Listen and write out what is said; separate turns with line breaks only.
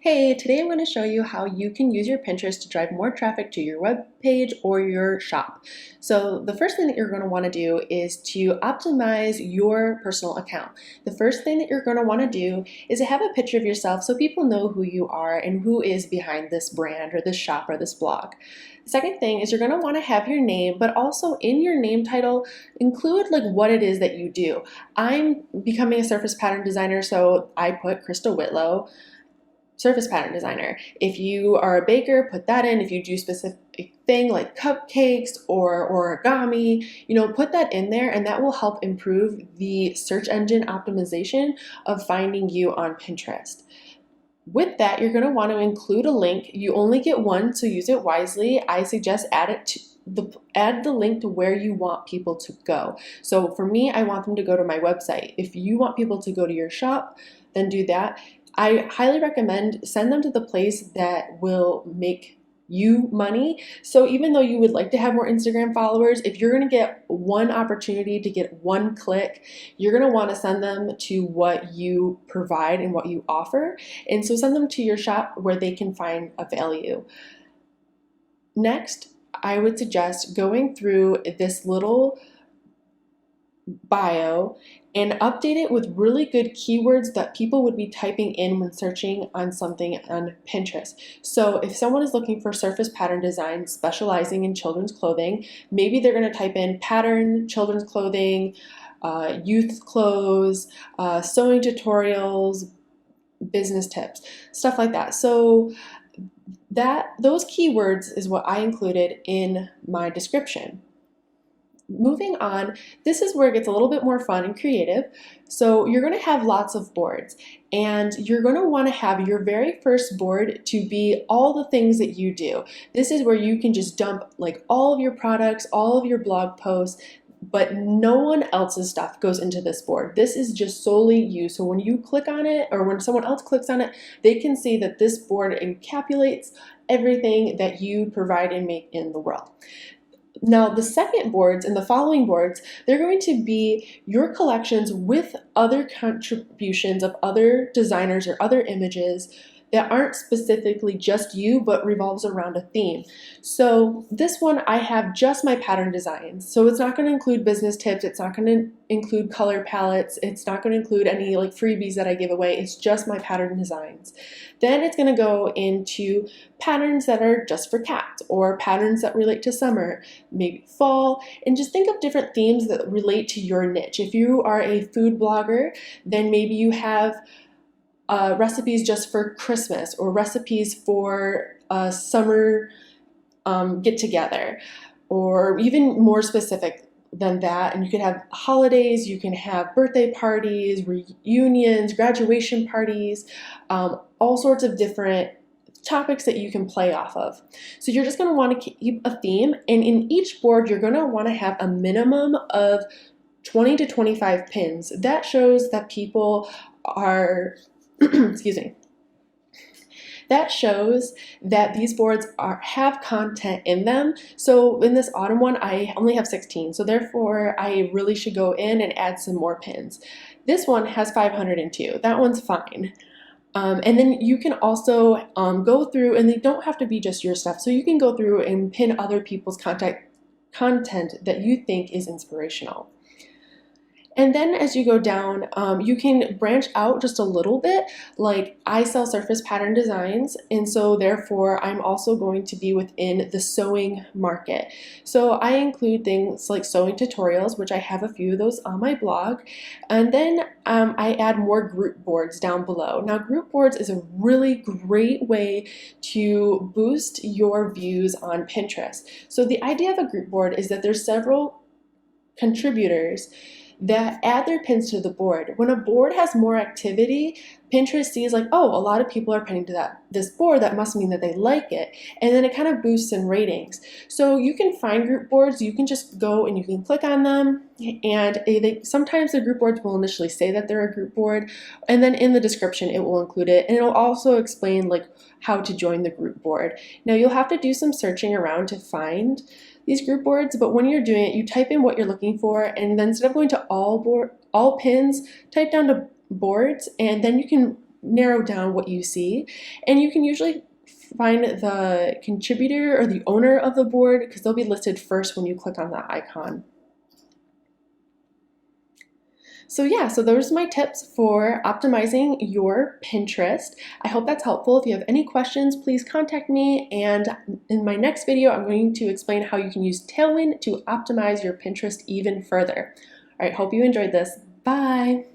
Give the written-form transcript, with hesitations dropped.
Hey, today I'm going to show you how you can use your Pinterest to drive more traffic to your web page or your shop. So the first thing that you're going to want to do is to optimize your personal account. The first thing that you're going to want to do is to have a picture of yourself so people know who you are and who is behind this brand or this shop or this blog. The second thing is you're going to want to have your name, but also in your name title, include like what it is that you do. I'm becoming a surface pattern designer, so I put Crystal Whitlow, surface pattern designer. If you are a baker, put that in. If you do specific thing like cupcakes or origami, put that in there, and that will help improve the search engine optimization of finding you on Pinterest. With that, you're going to want to include a link. You only get one, so use it wisely. I suggest add the link to where you want people to go. So for me, I want them to go to my website. If you want people to go to your shop, then do that. I highly recommend send them to the place that will make you money. So even though you would like to have more Instagram followers, if you're going to get one opportunity to get one click, you're going to want to send them to what you provide and what you offer. And so send them to your shop where they can find a value. Next, I would suggest going through this little bio and update it with really good keywords that people would be typing in when searching on something on Pinterest. So if someone is looking for surface pattern design specializing in children's clothing, maybe they're going to type in pattern, children's clothing, youth clothes, sewing tutorials, business tips, stuff like that. So those keywords is what I included in my description. Moving on, this is where it gets a little bit more fun and creative. So you're going to have lots of boards, and you're going to want to have your very first board to be all the things that you do. This is where you can just dump like all of your products, all of your blog posts, but no one else's stuff goes into this board. This is just solely you. So when you click on it, or when someone else clicks on it, they can see that this board encapsulates everything that you provide and make in the world. Now, the second boards and the following boards, they're going to be your collections with other contributions of other designers or other images that aren't specifically just you, but revolves around a theme. So this one, I have just my pattern designs. So it's not going to include business tips. It's not going to include color palettes. It's not going to include any like freebies that I give away. It's just my pattern designs. Then it's going to go into patterns that are just for cats, or patterns that relate to summer, maybe fall, and just think of different themes that relate to your niche. If you are a food blogger, then maybe you have recipes just for Christmas, or recipes for a summer get together, or even more specific than that. And you can have holidays, you can have birthday parties, reunions, graduation parties, all sorts of different topics that you can play off of. So you're just going to want to keep a theme, and in each board you're going to want to have a minimum of 20 to 25 pins. That shows that people are excuse me. That shows that these boards have content in them. So in this autumn one, I only have 16. So therefore, I really should go in and add some more pins. This one has 502. That one's fine. And then you can also go through, and they don't have to be just your stuff. So you can go through and pin other people's content that you think is inspirational. And then as you go down, you can branch out just a little bit. Like, I sell surface pattern designs, and so therefore I'm also going to be within the sewing market. So I include things like sewing tutorials, which I have a few of those on my blog. And then I add more group boards down below. Now, group boards is a really great way to boost your views on Pinterest. So the idea of a group board is that there's several contributors that add their pins to the board. When a board has more activity, Pinterest sees like, oh, a lot of people are pinning to this board, that must mean that they like it. And then it kind of boosts in ratings. So you can find group boards, you can just go and you can click on them, and sometimes the group boards will initially say that they're a group board, and then in the description it will include it, and it'll also explain like how to join the group board. Now, you'll have to do some searching around to find these group boards, but when you're doing it, you type in what you're looking for, and then instead of going to all pins, type down to boards, and then you can narrow down what you see. And you can usually find the contributor or the owner of the board because they'll be listed first when you click on that icon. So yeah, so those are my tips for optimizing your Pinterest. I hope that's helpful. If you have any questions, please contact me. And in my next video, I'm going to explain how you can use Tailwind to optimize your Pinterest even further. All right, hope you enjoyed this. Bye.